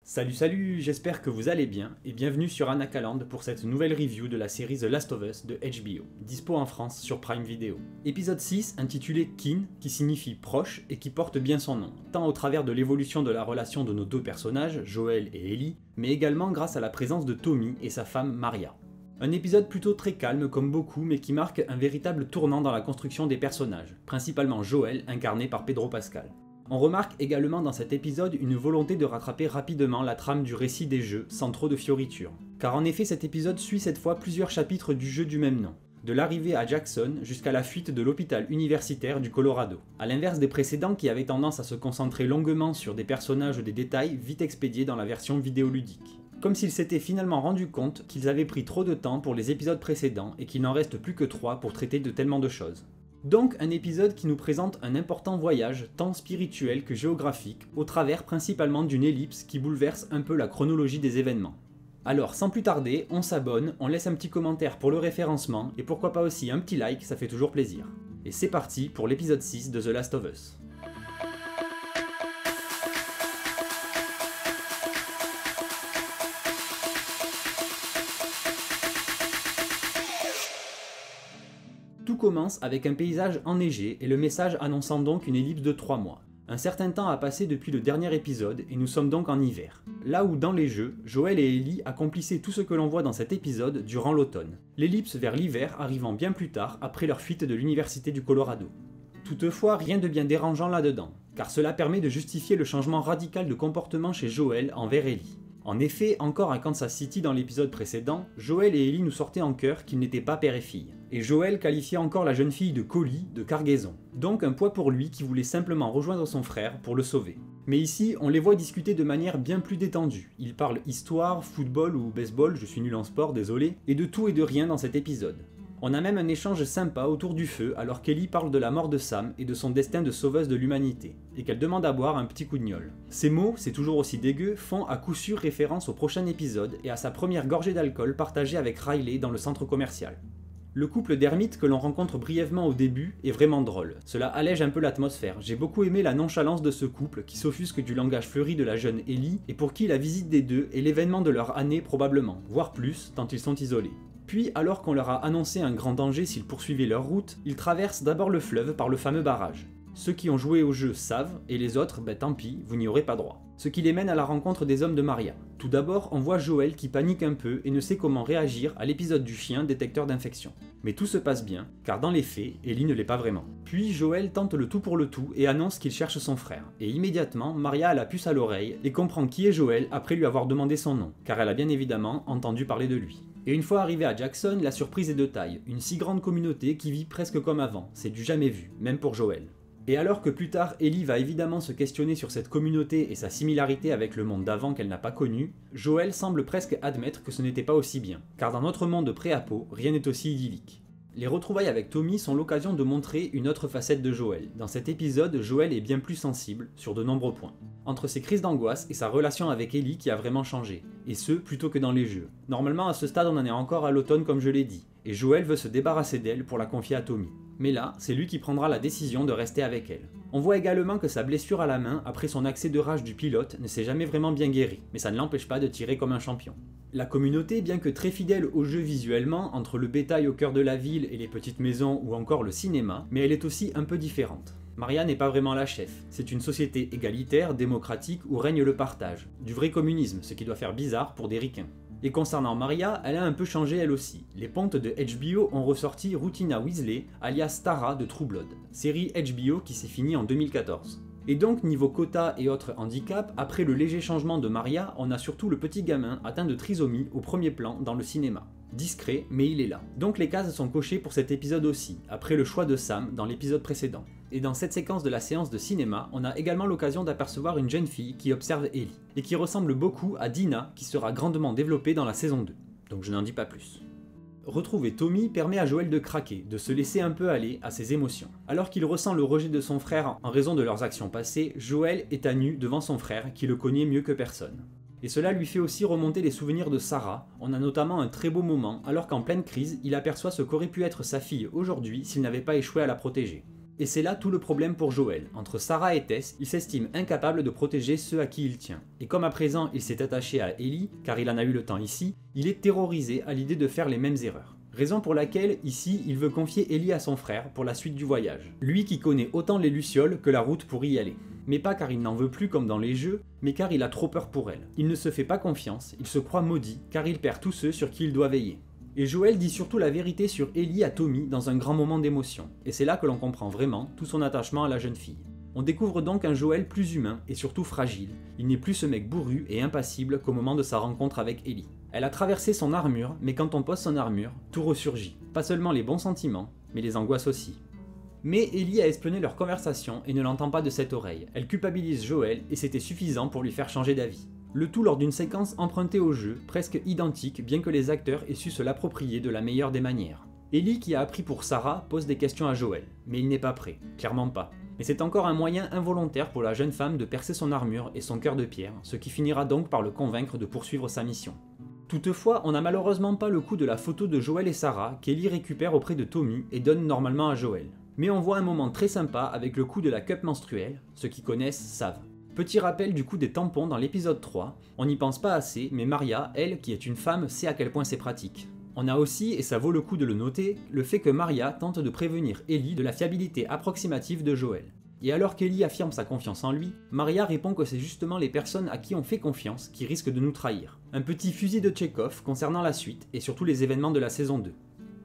Salut, j'espère que vous allez bien et bienvenue sur Anakaland pour cette nouvelle review de la série The Last of Us de HBO, dispo en France sur Prime Video. Épisode 6 intitulé Kin, qui signifie proche et qui porte bien son nom, tant au travers de l'évolution de la relation de nos deux personnages, Joel et Ellie, mais également grâce à la présence de Tommy et sa femme Maria. Un épisode plutôt très calme comme beaucoup mais qui marque un véritable tournant dans la construction des personnages, principalement Joel incarné par Pedro Pascal. On remarque également dans cet épisode une volonté de rattraper rapidement la trame du récit des jeux sans trop de fioritures. Car en effet cet épisode suit cette fois plusieurs chapitres du jeu du même nom, de l'arrivée à Jackson jusqu'à la fuite de l'hôpital universitaire du Colorado. A l'inverse des précédents qui avaient tendance à se concentrer longuement sur des personnages ou des détails vite expédiés dans la version vidéoludique. Comme s'ils s'étaient finalement rendu compte qu'ils avaient pris trop de temps pour les épisodes précédents et qu'il n'en reste plus que 3 pour traiter de tellement de choses. Donc un épisode qui nous présente un important voyage tant spirituel que géographique, au travers principalement d'une ellipse qui bouleverse un peu la chronologie des événements. Alors sans plus tarder, on s'abonne, on laisse un petit commentaire pour le référencement, et pourquoi pas aussi un petit like, ça fait toujours plaisir. Et c'est parti pour l'épisode 6 de The Last of Us. Tout commence avec un paysage enneigé et le message annonçant donc une ellipse de 3 mois. Un certain temps a passé depuis le dernier épisode et nous sommes donc en hiver. Là où dans les jeux, Joel et Ellie accomplissaient tout ce que l'on voit dans cet épisode durant l'automne. L'ellipse vers l'hiver arrivant bien plus tard après leur fuite de l'université du Colorado. Toutefois, rien de bien dérangeant là-dedans, car cela permet de justifier le changement radical de comportement chez Joel envers Ellie. En effet, encore à Kansas City dans l'épisode précédent, Joel et Ellie nous sortaient en chœur qu'ils n'étaient pas père et fille. Et Joel qualifiait encore la jeune fille de colis, de cargaison. Donc un poids pour lui qui voulait simplement rejoindre son frère pour le sauver. Mais ici, on les voit discuter de manière bien plus détendue. Ils parlent histoire, football ou baseball, je suis nul en sport, désolé, et de tout et de rien dans cet épisode. On a même un échange sympa autour du feu alors qu'Ellie parle de la mort de Sam et de son destin de sauveuse de l'humanité, et qu'elle demande à boire un petit coup de gnôle. Ces mots, c'est toujours aussi dégueu, font à coup sûr référence au prochain épisode et à sa première gorgée d'alcool partagée avec Riley dans le centre commercial. Le couple d'ermites que l'on rencontre brièvement au début est vraiment drôle, cela allège un peu l'atmosphère. J'ai beaucoup aimé la nonchalance de ce couple qui s'offusque du langage fleuri de la jeune Ellie et pour qui la visite des deux est l'événement de leur année probablement, voire plus, tant ils sont isolés. Puis, alors qu'on leur a annoncé un grand danger s'ils poursuivaient leur route, ils traversent d'abord le fleuve par le fameux barrage. Ceux qui ont joué au jeu savent, et les autres, tant pis, vous n'y aurez pas droit. Ce qui les mène à la rencontre des hommes de Maria. Tout d'abord, on voit Joel qui panique un peu et ne sait comment réagir à l'épisode du chien détecteur d'infection. Mais tout se passe bien, car dans les faits, Ellie ne l'est pas vraiment. Puis Joel tente le tout pour le tout et annonce qu'il cherche son frère. Et immédiatement, Maria a la puce à l'oreille et comprend qui est Joel après lui avoir demandé son nom, car elle a bien évidemment entendu parler de lui. Et une fois arrivé à Jackson, la surprise est de taille. Une si grande communauté qui vit presque comme avant, c'est du jamais vu, même pour Joel. Et alors que plus tard, Ellie va évidemment se questionner sur cette communauté et sa similarité avec le monde d'avant qu'elle n'a pas connu, Joel semble presque admettre que ce n'était pas aussi bien, car dans notre monde pré-apo, rien n'est aussi idyllique. Les retrouvailles avec Tommy sont l'occasion de montrer une autre facette de Joel. Dans cet épisode, Joel est bien plus sensible, sur de nombreux points. Entre ses crises d'angoisse et sa relation avec Ellie qui a vraiment changé, et ce, plutôt que dans les jeux. Normalement, à ce stade, on en est encore à l'automne comme je l'ai dit, et Joel veut se débarrasser d'elle pour la confier à Tommy. Mais là, c'est lui qui prendra la décision de rester avec elle. On voit également que sa blessure à la main, après son accès de rage du pilote, ne s'est jamais vraiment bien guérie, mais ça ne l'empêche pas de tirer comme un champion. La communauté, bien que très fidèle au jeu visuellement, entre le bétail au cœur de la ville et les petites maisons ou encore le cinéma, mais elle est aussi un peu différente. Maria n'est pas vraiment la chef, c'est une société égalitaire, démocratique où règne le partage, du vrai communisme, ce qui doit faire bizarre pour des ricains. Et concernant Maria, elle a un peu changé elle aussi. Les pontes de HBO ont ressorti Rutina Weasley, alias Tara de True Blood, série HBO qui s'est finie en 2014. Et donc niveau quota et autres handicaps, après le léger changement de Maria, on a surtout le petit gamin atteint de trisomie au premier plan dans le cinéma. Discret, mais il est là. Donc les cases sont cochées pour cet épisode aussi, après le choix de Sam dans l'épisode précédent. Et dans cette séquence de la séance de cinéma, on a également l'occasion d'apercevoir une jeune fille qui observe Ellie, et qui ressemble beaucoup à Dina qui sera grandement développée dans la saison 2. Donc je n'en dis pas plus. Retrouver Tommy permet à Joel de craquer, de se laisser un peu aller à ses émotions. Alors qu'il ressent le rejet de son frère en raison de leurs actions passées, Joel est à nu devant son frère qui le connaît mieux que personne. Et cela lui fait aussi remonter les souvenirs de Sarah. On a notamment un très beau moment alors qu'en pleine crise, il aperçoit ce qu'aurait pu être sa fille aujourd'hui s'il n'avait pas échoué à la protéger. Et c'est là tout le problème pour Joel. Entre Sarah et Tess, il s'estime incapable de protéger ceux à qui il tient. Et comme à présent il s'est attaché à Ellie, car il en a eu le temps ici, il est terrorisé à l'idée de faire les mêmes erreurs. Raison pour laquelle, ici, il veut confier Ellie à son frère pour la suite du voyage. Lui qui connaît autant les Lucioles que la route pour y aller. Mais pas car il n'en veut plus comme dans les jeux, mais car il a trop peur pour elle. Il ne se fait pas confiance, il se croit maudit, car il perd tous ceux sur qui il doit veiller. Et Joel dit surtout la vérité sur Ellie à Tommy dans un grand moment d'émotion, et c'est là que l'on comprend vraiment tout son attachement à la jeune fille. On découvre donc un Joel plus humain et surtout fragile, il n'est plus ce mec bourru et impassible qu'au moment de sa rencontre avec Ellie. Elle a traversé son armure, mais quand on pose son armure, tout ressurgit. Pas seulement les bons sentiments, mais les angoisses aussi. Mais Ellie a espionné leur conversation et ne l'entend pas de cette oreille. Elle culpabilise Joel et c'était suffisant pour lui faire changer d'avis. Le tout lors d'une séquence empruntée au jeu, presque identique bien que les acteurs aient su se l'approprier de la meilleure des manières. Ellie qui a appris pour Sarah pose des questions à Joel, mais il n'est pas prêt, clairement pas. Mais c'est encore un moyen involontaire pour la jeune femme de percer son armure et son cœur de pierre, ce qui finira donc par le convaincre de poursuivre sa mission. Toutefois, on n'a malheureusement pas le coup de la photo de Joel et Sarah qu'Ellie récupère auprès de Tommy et donne normalement à Joel. Mais on voit un moment très sympa avec le coup de la cup menstruelle, ceux qui connaissent savent. Petit rappel du coup des tampons dans l'épisode 3, on n'y pense pas assez, mais Maria, elle qui est une femme, sait à quel point c'est pratique. On a aussi, et ça vaut le coup de le noter, le fait que Maria tente de prévenir Ellie de la fiabilité approximative de Joel. Et alors qu'Ellie affirme sa confiance en lui, Maria répond que c'est justement les personnes à qui on fait confiance qui risquent de nous trahir. Un petit fusil de Tchekhov concernant la suite et surtout les événements de la saison 2.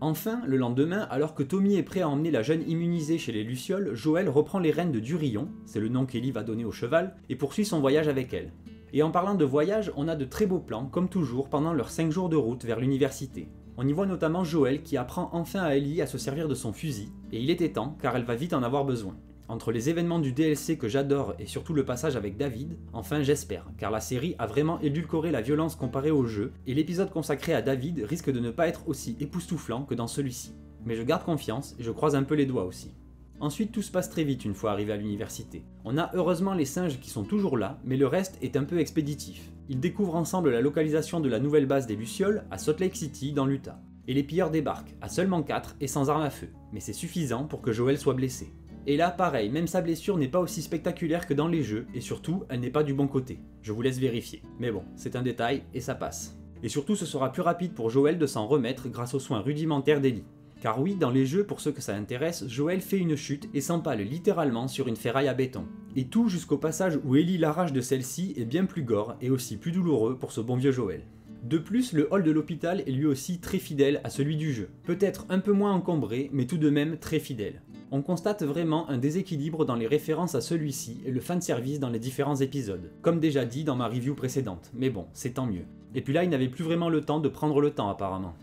Enfin, le lendemain, alors que Tommy est prêt à emmener la jeune immunisée chez les Lucioles, Joel reprend les rênes de Durillon, c'est le nom qu'Ellie va donner au cheval, et poursuit son voyage avec elle. Et en parlant de voyage, on a de très beaux plans, comme toujours, pendant leurs 5 jours de route vers l'université. On y voit notamment Joel qui apprend enfin à Ellie à se servir de son fusil, et il était temps, car elle va vite en avoir besoin. Entre les événements du DLC que j'adore et surtout le passage avec David, enfin j'espère, car la série a vraiment édulcoré la violence comparée au jeu, et l'épisode consacré à David risque de ne pas être aussi époustouflant que dans celui-ci. Mais je garde confiance et je croise un peu les doigts aussi. Ensuite tout se passe très vite une fois arrivé à l'université. On a heureusement les singes qui sont toujours là, mais le reste est un peu expéditif. Ils découvrent ensemble la localisation de la nouvelle base des Lucioles à Salt Lake City dans l'Utah. Et les pilleurs débarquent, à seulement 4 et sans arme à feu, mais c'est suffisant pour que Joel soit blessé. Et là pareil, même sa blessure n'est pas aussi spectaculaire que dans les jeux, et surtout, elle n'est pas du bon côté. Je vous laisse vérifier. Mais bon, c'est un détail, et ça passe. Et surtout, ce sera plus rapide pour Joel de s'en remettre grâce aux soins rudimentaires d'Ellie. Car oui, dans les jeux, pour ceux que ça intéresse, Joel fait une chute et s'empale littéralement sur une ferraille à béton. Et tout jusqu'au passage où Ellie l'arrache de celle-ci est bien plus gore et aussi plus douloureux pour ce bon vieux Joel. De plus, le hall de l'hôpital est lui aussi très fidèle à celui du jeu. Peut-être un peu moins encombré, mais tout de même très fidèle. On constate vraiment un déséquilibre dans les références à celui-ci et le fanservice dans les différents épisodes, comme déjà dit dans ma review précédente, mais bon, c'est tant mieux. Et puis là, il n'avait plus vraiment le temps de prendre le temps apparemment.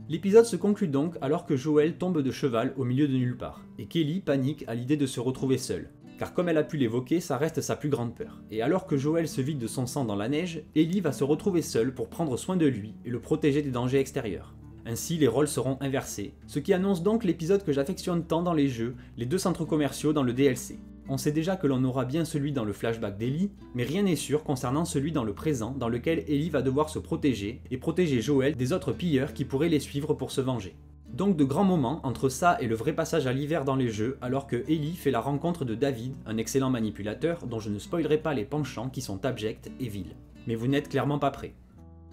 L'épisode se conclut donc alors que Joel tombe de cheval au milieu de nulle part, et Kelly panique à l'idée de se retrouver seule. Car comme elle a pu l'évoquer, ça reste sa plus grande peur. Et alors que Joel se vide de son sang dans la neige, Ellie va se retrouver seule pour prendre soin de lui et le protéger des dangers extérieurs. Ainsi, les rôles seront inversés, ce qui annonce donc l'épisode que j'affectionne tant dans les jeux, les 2 centres commerciaux dans le DLC. On sait déjà que l'on aura bien celui dans le flashback d'Ellie, mais rien n'est sûr concernant celui dans le présent dans lequel Ellie va devoir se protéger et protéger Joel des autres pilleurs qui pourraient les suivre pour se venger. Donc de grands moments entre ça et le vrai passage à l'hiver dans les jeux alors que Ellie fait la rencontre de David, un excellent manipulateur dont je ne spoilerai pas les penchants qui sont abjects et vils. Mais vous n'êtes clairement pas prêts.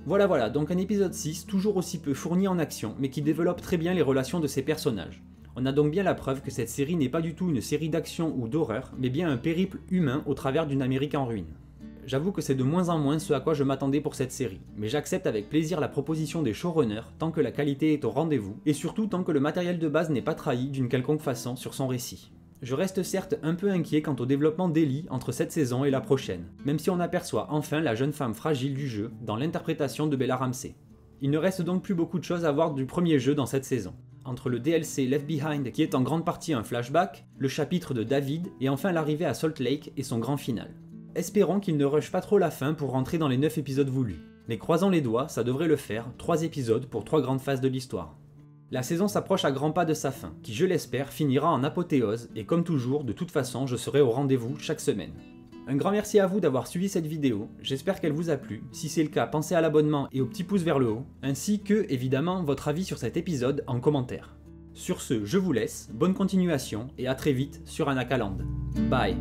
Voilà, donc un épisode 6 toujours aussi peu fourni en action mais qui développe très bien les relations de ses personnages. On a donc bien la preuve que cette série n'est pas du tout une série d'action ou d'horreur, mais bien un périple humain au travers d'une Amérique en ruine. J'avoue que c'est de moins en moins ce à quoi je m'attendais pour cette série, mais j'accepte avec plaisir la proposition des showrunners tant que la qualité est au rendez-vous, et surtout tant que le matériel de base n'est pas trahi d'une quelconque façon sur son récit. Je reste certes un peu inquiet quant au développement d'Ellie entre cette saison et la prochaine, même si on aperçoit enfin la jeune femme fragile du jeu dans l'interprétation de Bella Ramsey. Il ne reste donc plus beaucoup de choses à voir du premier jeu dans cette saison. Entre le DLC Left Behind qui est en grande partie un flashback, le chapitre de David et enfin l'arrivée à Salt Lake et son grand final. Espérons qu'il ne rush pas trop la fin pour rentrer dans les 9 épisodes voulus. Mais croisons les doigts, ça devrait le faire, 3 épisodes pour 3 grandes phases de l'histoire. La saison s'approche à grands pas de sa fin, qui je l'espère finira en apothéose et comme toujours, de toute façon, je serai au rendez-vous chaque semaine. Un grand merci à vous d'avoir suivi cette vidéo, j'espère qu'elle vous a plu, si c'est le cas pensez à l'abonnement et au petit pouce vers le haut, ainsi que, évidemment, votre avis sur cet épisode en commentaire. Sur ce, je vous laisse, bonne continuation et à très vite sur Anakaland. Bye.